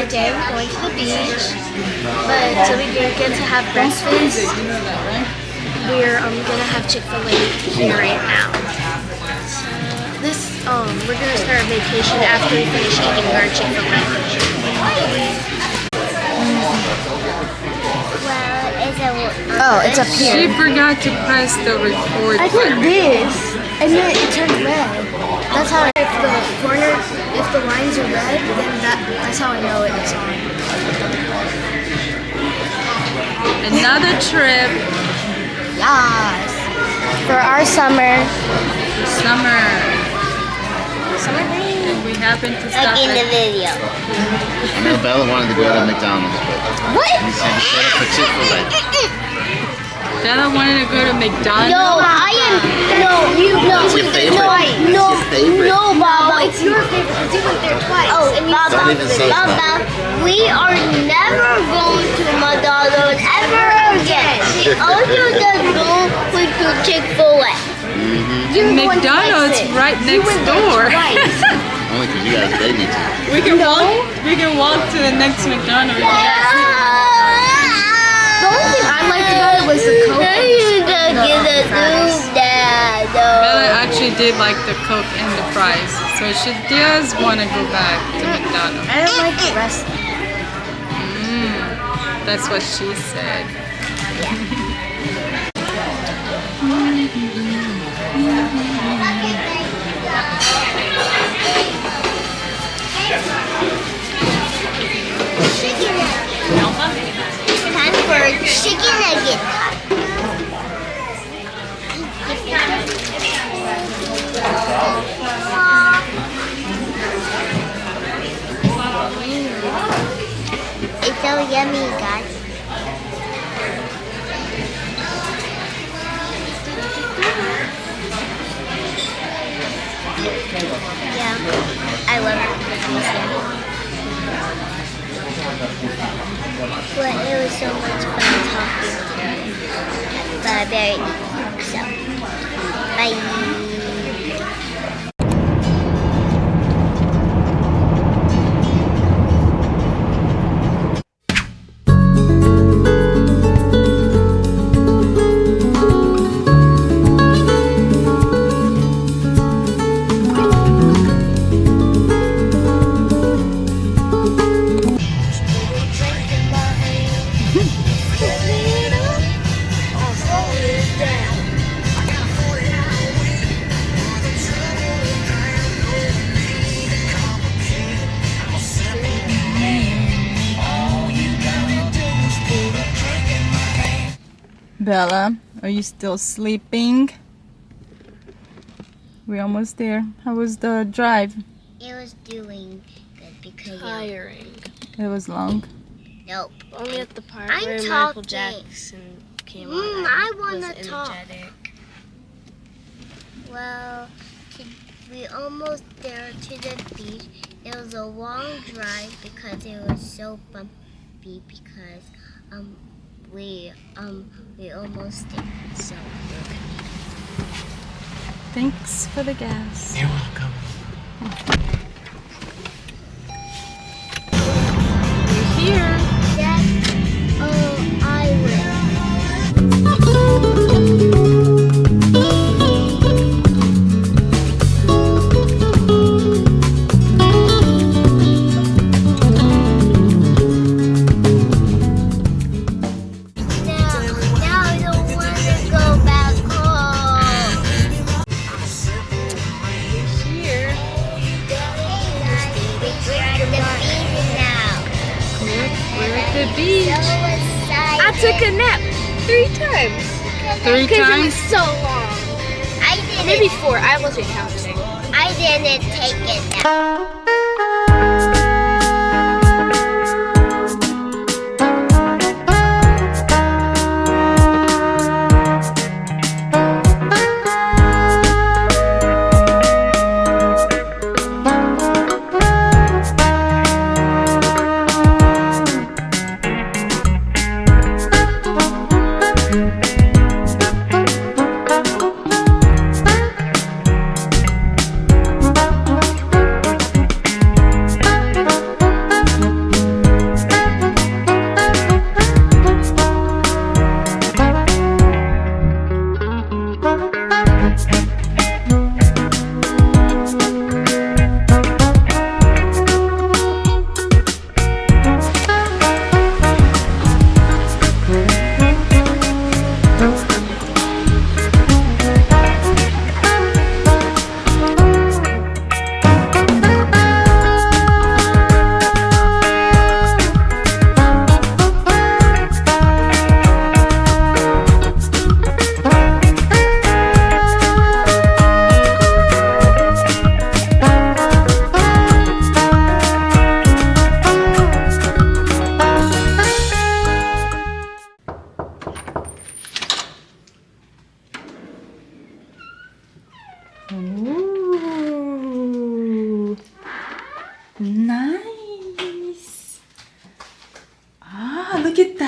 our day going to the beach, but so we didn't get to have breakfast. We're gonna have Chick-fil-A here right now. So we're gonna start our vacation after we finish eating our Chick-fil-A. Oh, it's up here. She forgot to press the record I did this, and then it turned red. That's how if the lines are red, then that's how I know it's on. Another trip. Yes. For our summer. Summer thing. And we happen to stop Like in the video. I know Bella wanted to go to McDonald's, but What? we said to set up for Chick-fil-A. Bella wanted to go to McDonald's. No, I am. It's your favorite. No, It's your favorite. no, Baba. It's your favorite because you went there twice. Oh, and you Don't even say it's Baba, we are never going to McDonald's ever again. The only go was to Chick-fil-A. McDonald's right next door. Only because you guys begged me to. We can walk to the next McDonald's. The only thing I liked about it was the Coke and the fries. Bella actually did like the Coke and the fries, so she does want to go back to McDonald's. I don't like the rest. That's what she said. Time for chicken nugget. It's so yummy, guys. Yeah, I love it. Well, it was so much fun talking today. But very so. Bye. Bella, are you still sleeping? We're almost there. How was the drive? It was doing good because Tiring. It was long. nope. Only at the part I'm where Michael talking. Jackson came on. I was wanna talk. energetic. Well, we almost there to the beach. It was a long drive because it was so bumpy because we almost there. So Thanks for the gas. You're welcome. We're here. Jekyll Island. The beach. I took a nap 3 times. 3 Because it was times? so long. I didn't. Maybe 4. I wasn't counting. I didn't take it now.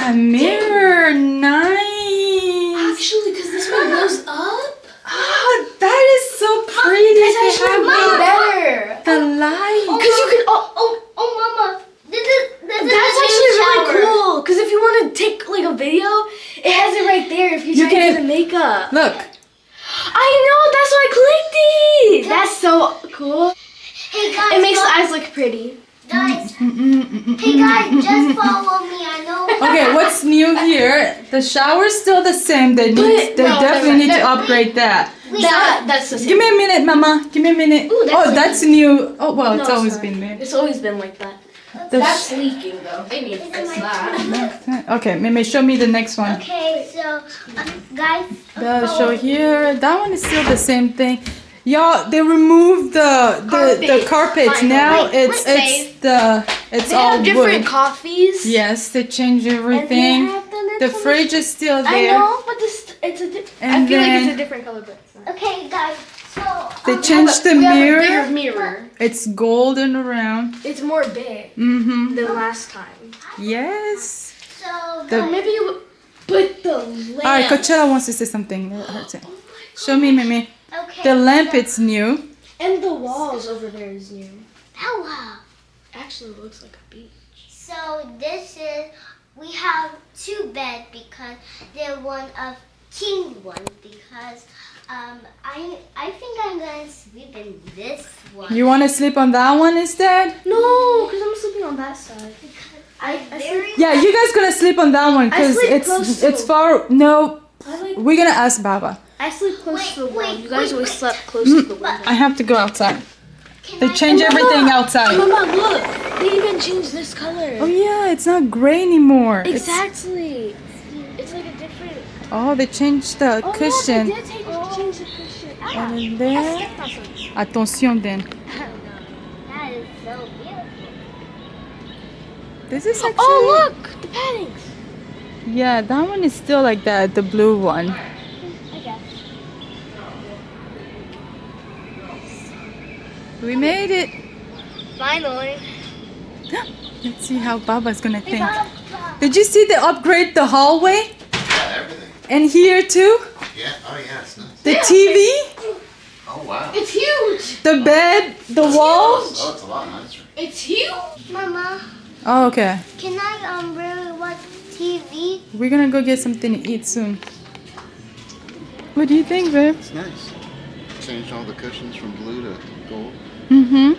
a mirror. Nice. Actually, because this one goes up. Oh, that is so pretty. That's actually way better. The light. Because you can. Oh, Mama. That's actually really cool. Because if you want to take like a video, it has it right there. If you try to do the makeup. Look. I know. That's why I clicked it. That's so cool. Hey guys. It makes the eyes look pretty. Guys. Hey guys, just follow me. I know. Okay, what's new here? The shower's still the same. They definitely need to upgrade that. That's the same. Give me a minute, Mama. Give me a minute. Ooh, that's new. Oh, well, it's No, always sorry. been there. It's always been like that. The That's leaking though. They need to fix that. Okay, Mimi, show me the next one. Okay, so guys. The show here. That one is still the same thing. Y'all, they removed the carpets. Now it's They all have different wood. coffees. Yes, they changed everything. The fridge is still I there. know, but it's a. And I feel like then- it's a different color, but it's not. Okay, guys. So They changed the We have a mirror. bigger mirror. It's golden around. It's more big Mm-hmm. than last time. Yes. So The- Maybe you put the lamp. All right, Coachella wants to say something. Let her say. Show me, Mimi. okay. The lamp, it's new. And the walls over there is new. Oh wow. Actually, it looks like a beach. So this is we have two beds because they're one of king one because I think I'm gonna sleep in this one. You want to sleep on that one instead? No, because I'm sleeping on that side. I Very Yeah, you guys gonna sleep on that one because sleep close to it's far. No, like. we're gonna ask Baba. I sleep close to the wall. wait, You guys wait, always wait. slept close to the window. I have to go outside. Can They I- change everything outside. Mama, look! They even changed this color. Oh yeah, it's not gray anymore. It's- Exactly. It's like a different. Oh, they changed the cushion. Yeah, they did change the cushion. And in there. Attention then. That is so beautiful. This is actually. Oh look, the paddings. Yeah, that one is still like that, the blue one. I guess. We made it. Finally. Let's see how Baba's gonna think. Did you see they upgrade the hallway? Yeah, everything. And here too? Yeah. Oh yeah, it's nice. The TV? Oh wow. It's huge. The bed? The walls? Oh, it's a lot nicer. It's huge. Mama, Oh, okay. can I really watch TV? We're gonna go get something to eat soon. What do you think, babe? It's nice. Changed all the cushions from blue to gold. Mm-hmm.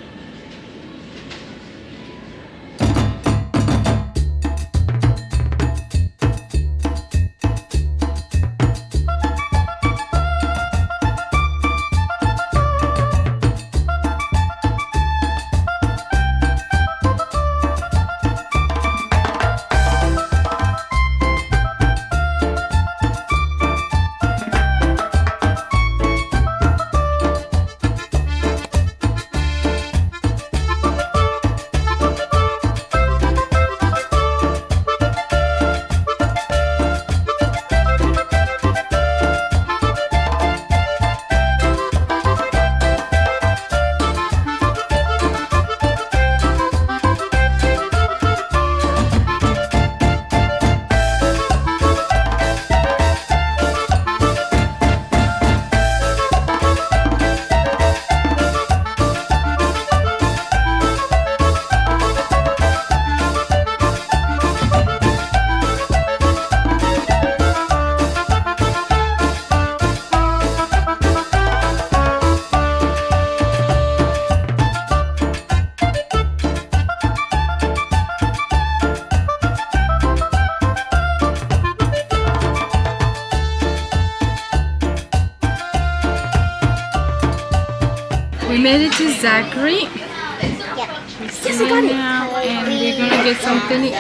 We made it to Zachary. Yes, I got it. Now, and we're gonna get something to eat.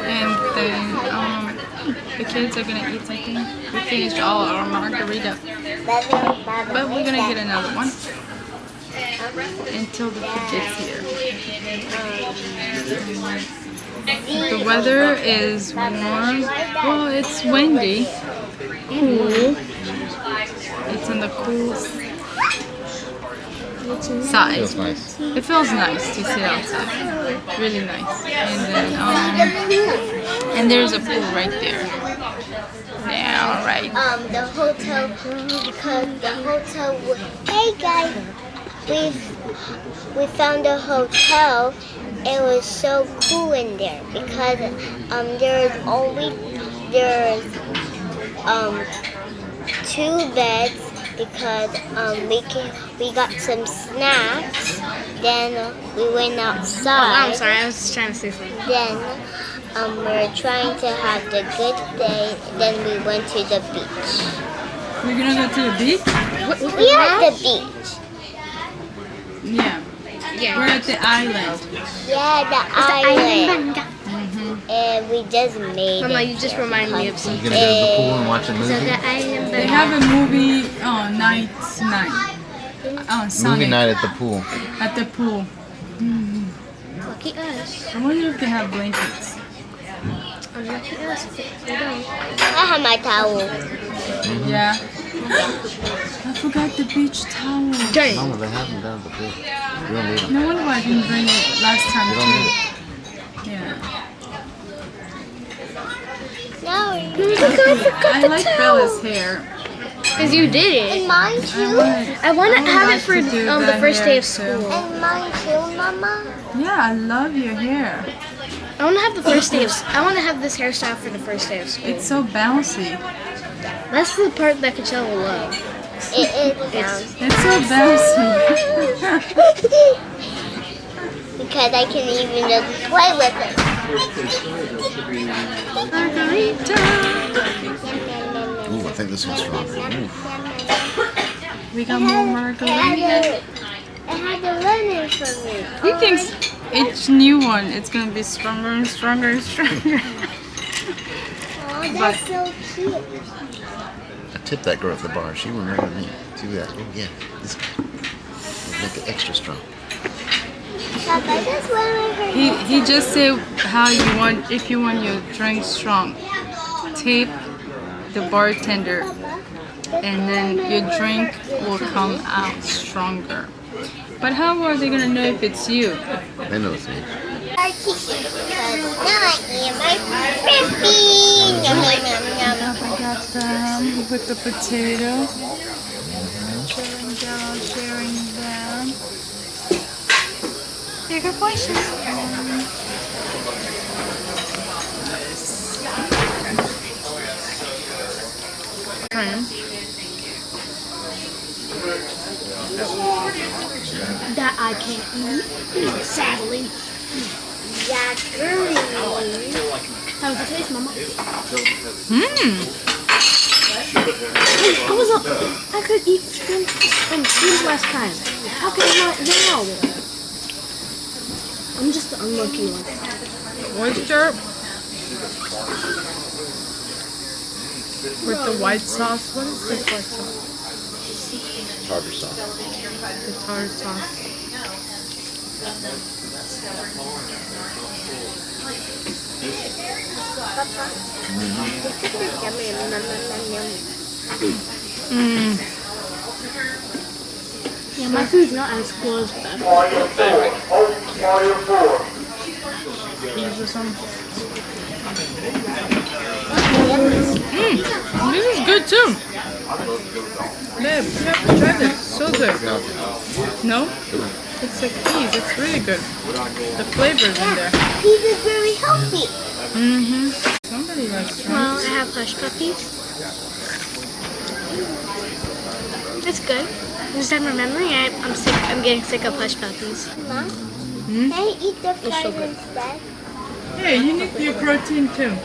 And then the kids are gonna eat something. We finished all our margarita, but we're gonna get another one until the food gets here. The weather is warm. Well, it's windy, cool. It's in the cool side. Feels nice. It feels nice to sit outside. Really nice. And then and there's a pool right there. Yeah, right. The hotel, because the hotel. Hey guys, we found a hotel. It was so cool in there because there's 2 beds because we got some snacks. Then we went outside. I'm sorry, I was just trying to say something. Then we were trying to have the good day. Then we went to the beach. We're gonna go to the beach? We are at the beach. Yeah. Yeah. We're at the island. Yeah, the island. And we just made Mama, it. you just remind me of You something. gonna go to the pool and watch a movie? They have a movie night on Sunday. Movie night at the pool. At the pool. Lucky us. I wonder if they have blankets. Lucky us if they don't. I have my towel. Yeah. I forgot the beach towel. Dang. Mama, they have them down at the pool. You don't need them. No wonder why I didn't bring it last time You don't need too. it. Yeah. No, I like Bella's hair. Because you did it. and mine too. I want to have like it for to do the that first hair day of too. school. And mine too, Mama. Yeah, I love your hair. I want to have the first day of. I want to have this hairstyle for the first day of school. It's so bouncy. That's the part that Coachella will love. It is It's so bouncy. because I can even just play with it. Ooh, I think this one's stronger. Ooh. We got more margarita. It had the lemon for me. He thinks each new one it's gonna be stronger and stronger and stronger. Oh, that's so cute. I tipped that girl at the bar. She remembered me. See that? Oh, yeah. This one. Make it extra strong. Papa, that's what I heard. He just said how you want, if you want your drink strong, tip the bartender and then your drink will come out stronger. But how are they gonna know if it's you? They know it's me. Our chicken, because now I am my crispy. Yum, yum, yum, yum. I got them with the potato. Sharing down, sharing down. Bigger portions. That I can't eat, sadly. Yeah, girl. How does it taste, Mama? I could eat shrimp last time. How can I not now? I'm just the unlucky one. Oyster with the white sauce. What is this white sauce? Tartar sauce. The tartar sauce. Yeah, my food's not as cool as that. These are some. This is good too. Babe, you have to try this. So good. No? It's like cheese. It's really good. The flavor's in there. Peas is very healthy. Somebody likes shrimp. Well, I have hush puppies. It's good. This time remembering, I'm sick. I'm getting sick of hush puppies. Mom, can I eat the fries so good. instead? Hey, you need your protein too.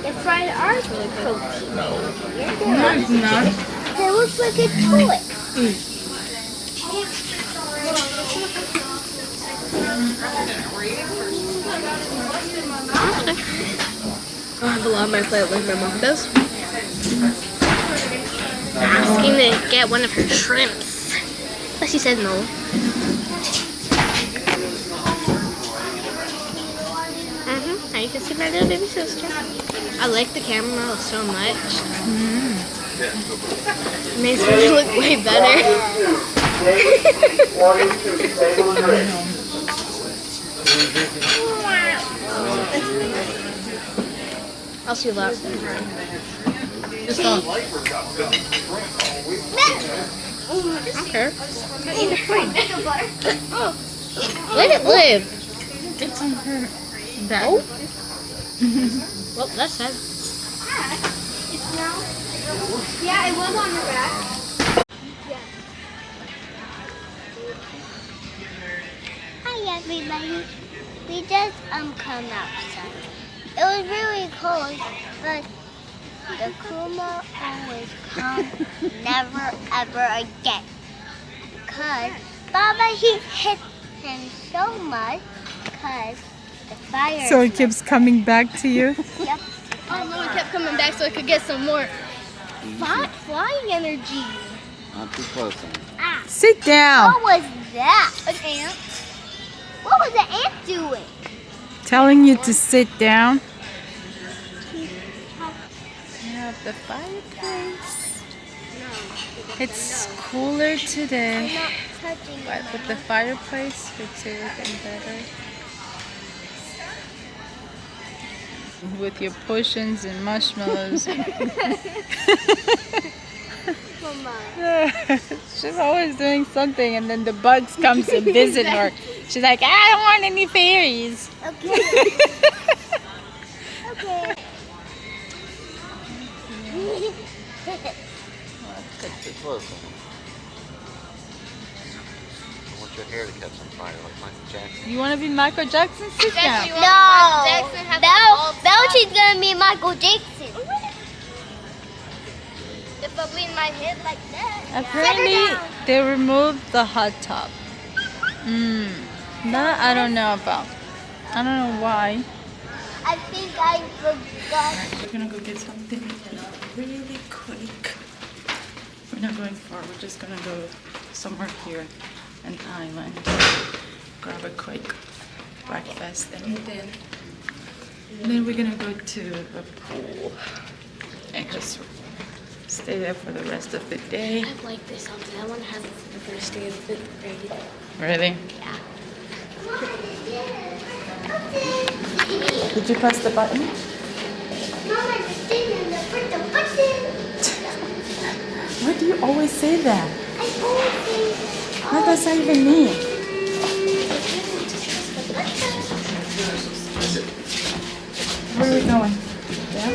The fries are protein. No, it's not. They look like a toy. I have a lot on my plate like my mom does. Asking to get one of her shrimps. But she said no. Now you can see my little baby sister. I like the camera so much. It makes me look way better. I'll see that. Just don't. Okay. Let it live. It's on her back. Oh. Well, that's sad. Yeah, it was on her back. Hi everybody. We just come outside. It was really cold, but the Kuma always come never ever again. Cause Baba he hit him so much cause the fire. So it keeps coming back to you. Yep. Oh no, it kept coming back so it could get some more flying energy. Not too close. Ah, Sit down. what was that? An ant. What was the ant doing? Telling you to sit down. Yeah, the fireplace. It's cooler today, I'm not touching but it. with the fireplace, it's everything better. With your potions and marshmallows. Mama. She's always doing something, and then the bugs comes and visit her. She's like, I don't want any fairies. Okay. Okay. That's too close. I want your hair to catch on fire like Michael Jackson. You want to be Michael Jackson? Sit down. No. Now she's gonna be Michael Jackson. If I lean my head like that. Apparently, they removed the hot tub. That I don't know about. I don't know why. I think I forgot. We're gonna go get something really quick. We're not going far. We're just gonna go somewhere here, an island. Grab a quick breakfast, and then we're gonna go to the pool and just stay there for the rest of the day. I like this something. I want to have it for the first day of 5th grade. Really? Yeah. Did you press the button? Mama, the thing in the press the button. Why do you always say that? I always say, What does that even mean? Where are we going? Yeah?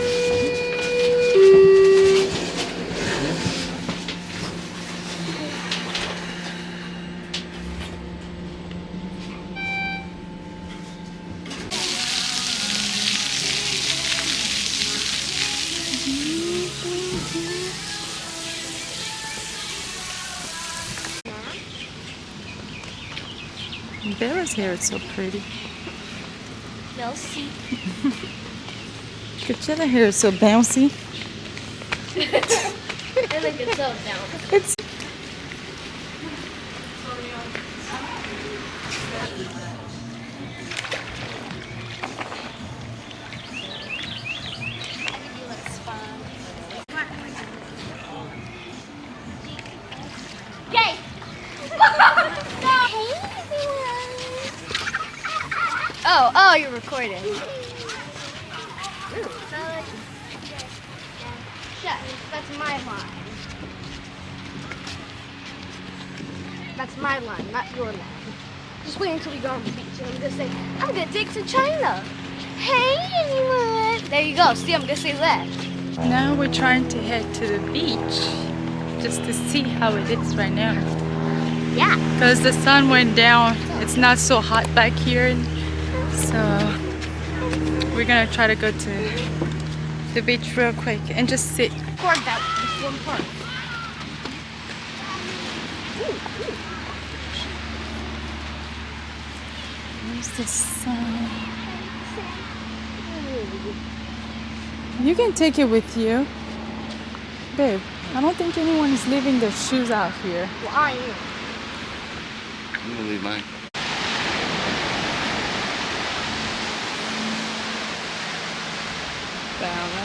Vera's hair is so pretty. We'll see. Katrina hair is so bouncy. I think it's so down. It's Yay! Oh, you're recording. Shut. That's my line. That's my line, not your line. Just wait until we go on the beach and I'm gonna say, I'm gonna take to China. Hey, anyone? There you go. See, I'm gonna say that. now we're trying to head to the beach just to see how it is right now. Yeah. Because the sun went down, it's not so hot back here. So we're gonna try to go to the beach real quick and just sit. Record that this one part. Where's the sun? You can take it with you. Babe, I don't think anyone is leaving their shoes out here. Well, I am. I'm gonna leave mine. Bella.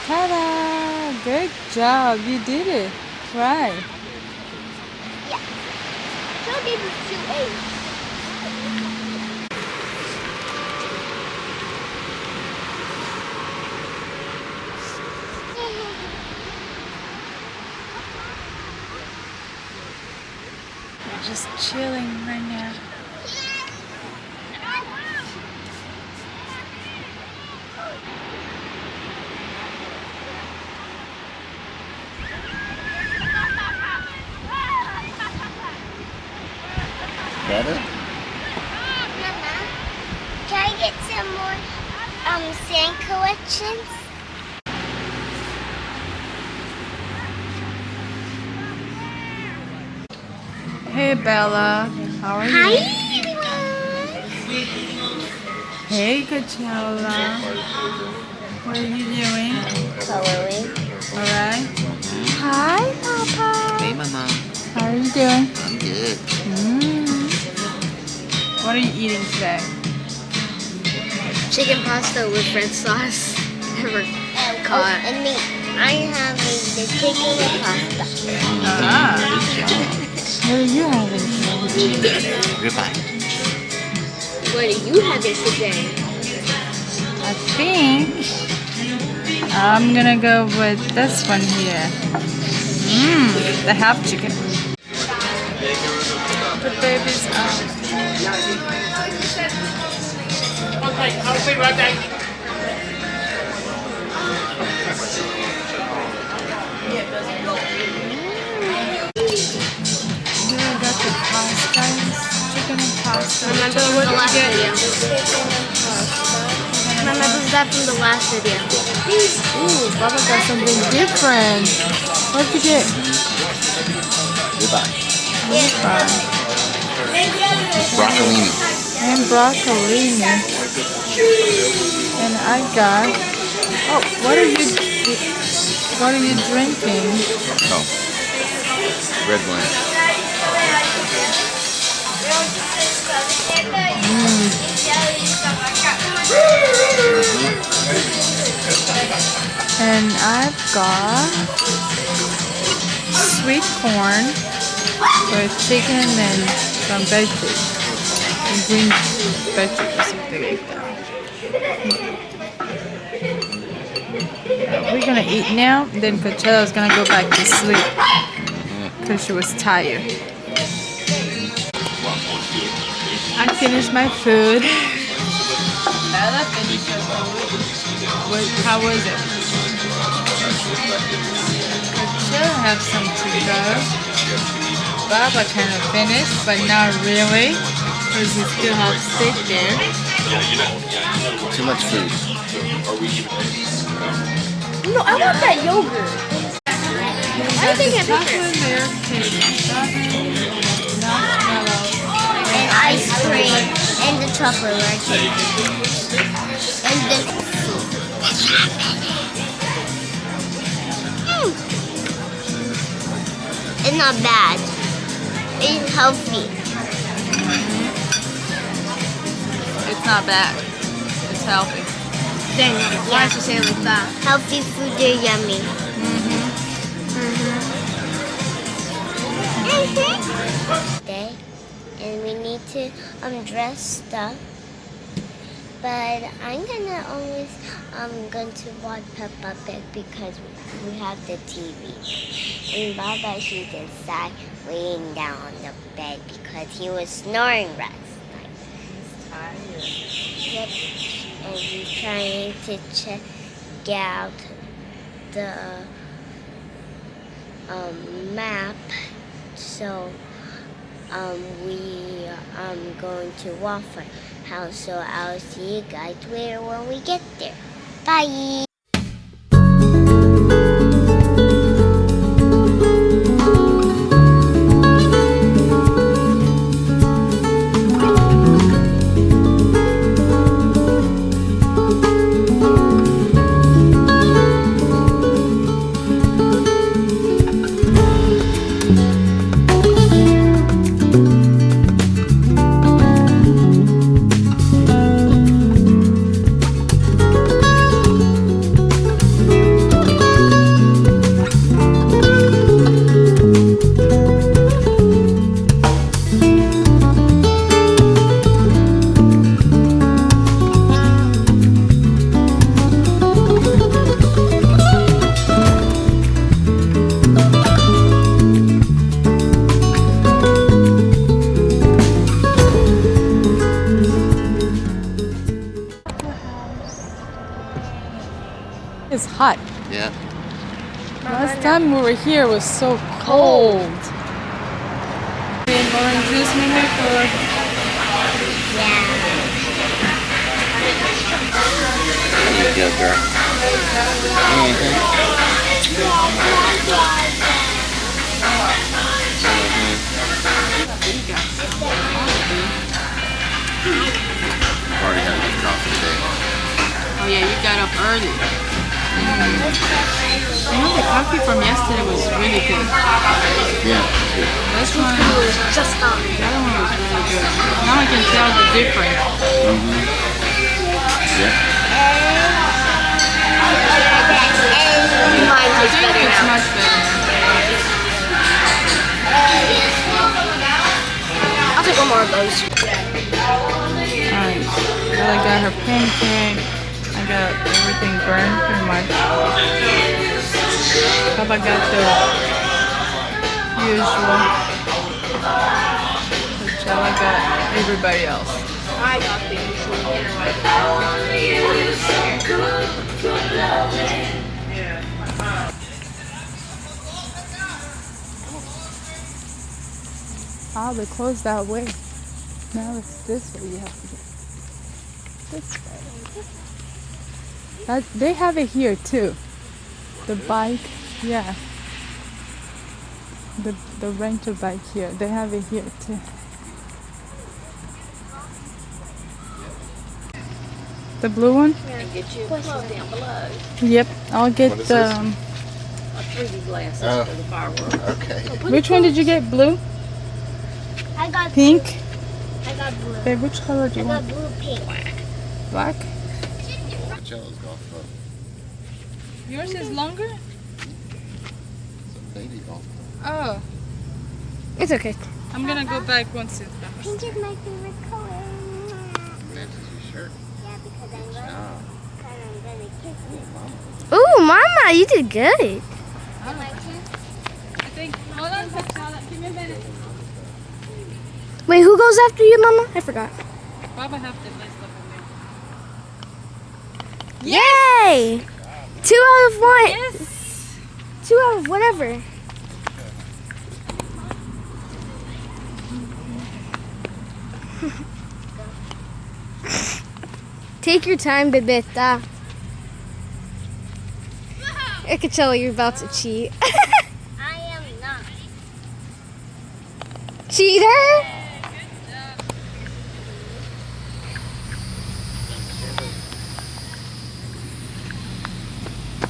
Ta-da! Good job. You did it. Right. Joe gave us 2 A's. We're just chilling right now. Better? Mama, can I get some more sand collections? Hey Bella, how are Hi, you? everyone. Hey Coachella. What are you doing? Coloring. Alright. Hi Papa. Hey, Mama. How are you doing? I'm good. What are you eating today? Chicken pasta with French sauce. Never caught. And me, I have the chicken with pasta. Ah. Good job. What are you having? Goodbye. What are you having today? I think I'm gonna go with this one here. The half chicken. The baby's out. Okay, I'll be right back. Here I got the pasta, chicken and pasta. Remember So from what the did last you get? video. Remember that from the last video. Ooh, Baba got something different. What did you get? Goodbye. Meatball. Broccolini. And broccolini. And I got. Oh, what are you drinking? Oh. Red wine. And I've got sweet corn with chicken and some veggies. And green veggies or something like that. We're gonna eat now, then Coachella's gonna go back to sleep because she was tired. I finished my food. Bella finished her food. How was it? Coachella have some to go. Baba kind of finished, but not really, because we still have steak there. Too much food. No, I want that yogurt. Why are you taking a picture? Chocolate layer cake, marshmallow, And ice cream. And the chocolate layer cake. And the... It's not bad. It's healthy. It's not bad. It's healthy. Dang, why did you say it like that? Healthy food, they're yummy. Day, and we need to dress stuff. But I'm going to watch Peppa Pig because we have the TV. And Baba, she decided laying down on the bed because he was snoring last night. Yep. And we're trying to check out the map. So we going to Waffle House. So I'll see you guys when we get there. Bye. hot. Yeah. Last time we were here, it was so cold. And orange juice, maybe for. There you go, girl. Already had enough coffee today. Oh yeah, you got up early. You know, the coffee from yesterday was really good. Yeah, it's good. This one was Just on. the other one was really good. Now I can tell the difference. Yeah. Mine I tastes think better it's now. much better. I'll take one more of those. Alright, Ella got her pancake. I got everything burned pretty much. Papa got the usual. Ella got everybody else. I got the usual. Oh, they closed that way. Now it's this way you have to go. This way. That, they have it here too. The bike, yeah. The rental bike here. They have it here too. The blue one? And get you a club down below. Yep. I'll get What is the. this? A 3D glasses Oh. for the fireworks. Okay. Which one did you get? Blue? I got Pink? I got blue. Babe, which color do I you got want? blue pink. Black? Jello's golf club. Yours is longer? It's a baby golf club. Oh. It's okay. I'm gonna go back once it's done. Pink is my favorite color. Matches your shirt. Yeah, because I'm gonna kiss it. Ooh, Mama, you did good. I think. Hold on, give me a minute. Wait, who goes after you, Mama? I forgot. Baba have the list up there. Yay! 2 out of 1. Yes. 2 out of whatever. Take your time, Bebeta. I can tell you're about to cheat. I am not. Cheater?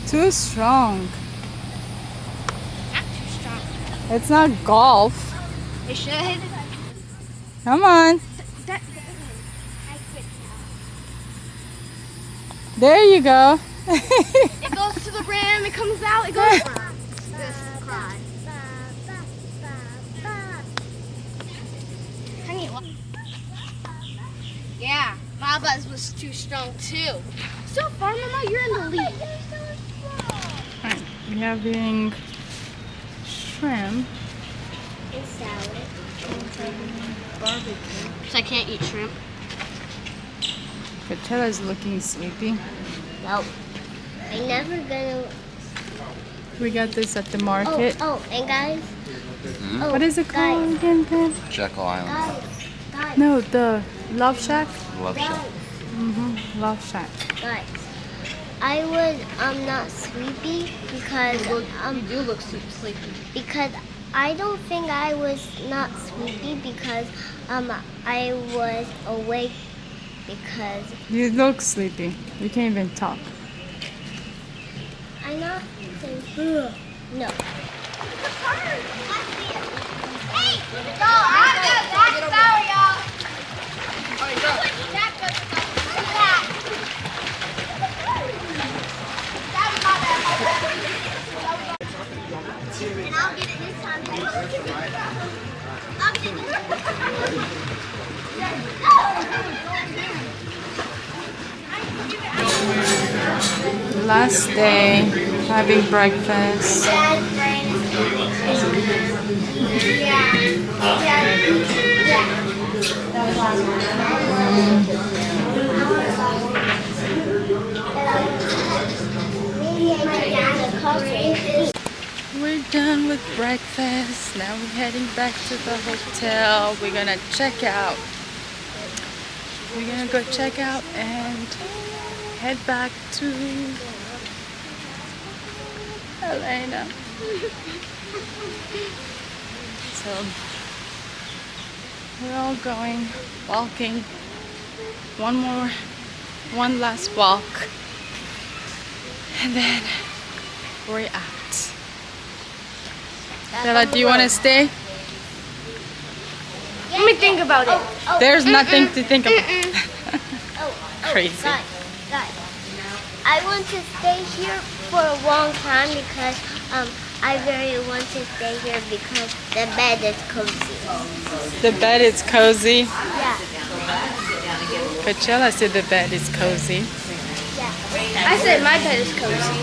Too strong. Not too strong. It's not golf. It should. Come on. There you go. It goes to the rim, it comes out, it goes around. This cry. Honey, yeah, my buzz was too strong too. So far, Mama, you're in the lead. Alright, we're having shrimp. And salad. Barbecue. So I can't eat shrimp. Coachella's looking sleepy. Nope. I'm never gonna. We got this at the market. Oh, and guys. Oh, What is it called again, Ben? Jekyll Island Guys, No, the Love Shack. Love Shack. Love Shack. guys. I was not sleepy because You do look sleepy. because I don't think I was not sleepy because I was awake because You look sleepy. You can't even talk. I not think no. Hey, go! And I'll get it this time. I'll get Last day, having breakfast. We're done with breakfast. Now we're heading back to the hotel. We're gonna check out. We're gonna go check out and head back to Elena. So we're all going walking. One last walk, and then we're out. Bella, do you want to stay? Let me think about it. There's nothing to think about. Crazy. Guys, I want to stay here for a long time because I really want to stay here because the bed is cozy. The bed is cozy. Yeah. Coachella said the bed is cozy. Yeah. I said my bed is cozy.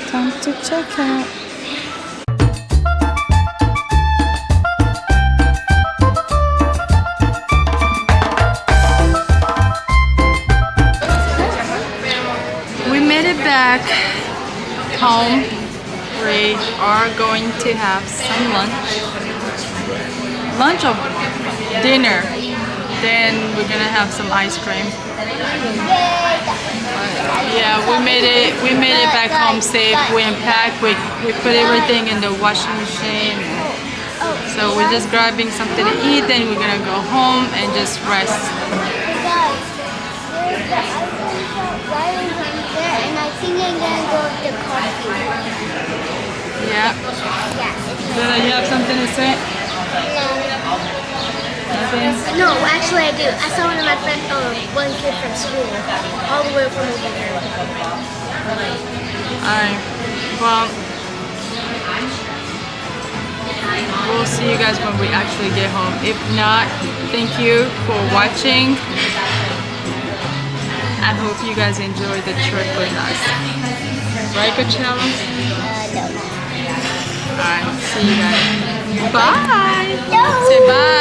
Time to check out. We made it back home. We are going to have some lunch or dinner. Then we're gonna have some ice cream. Yeah, we made it back home safe. We unpacked, we put everything in the washing machine. So we're just grabbing something to eat, then we're gonna go home and just rest. Guys, there's the ice cream shop right over there, and I think I'm gonna go with the coffee. Yeah. Yeah. Bella, you have something to say? Nothing? No, actually I do. I saw one of my friends, one kid from school, all the way from over there. Alright. Well, we'll see you guys when we actually get home. If not, thank you for watching. I hope you guys enjoyed the trip with us. Right, Coachella? No. Alright, see you guys. Bye! No. Say bye!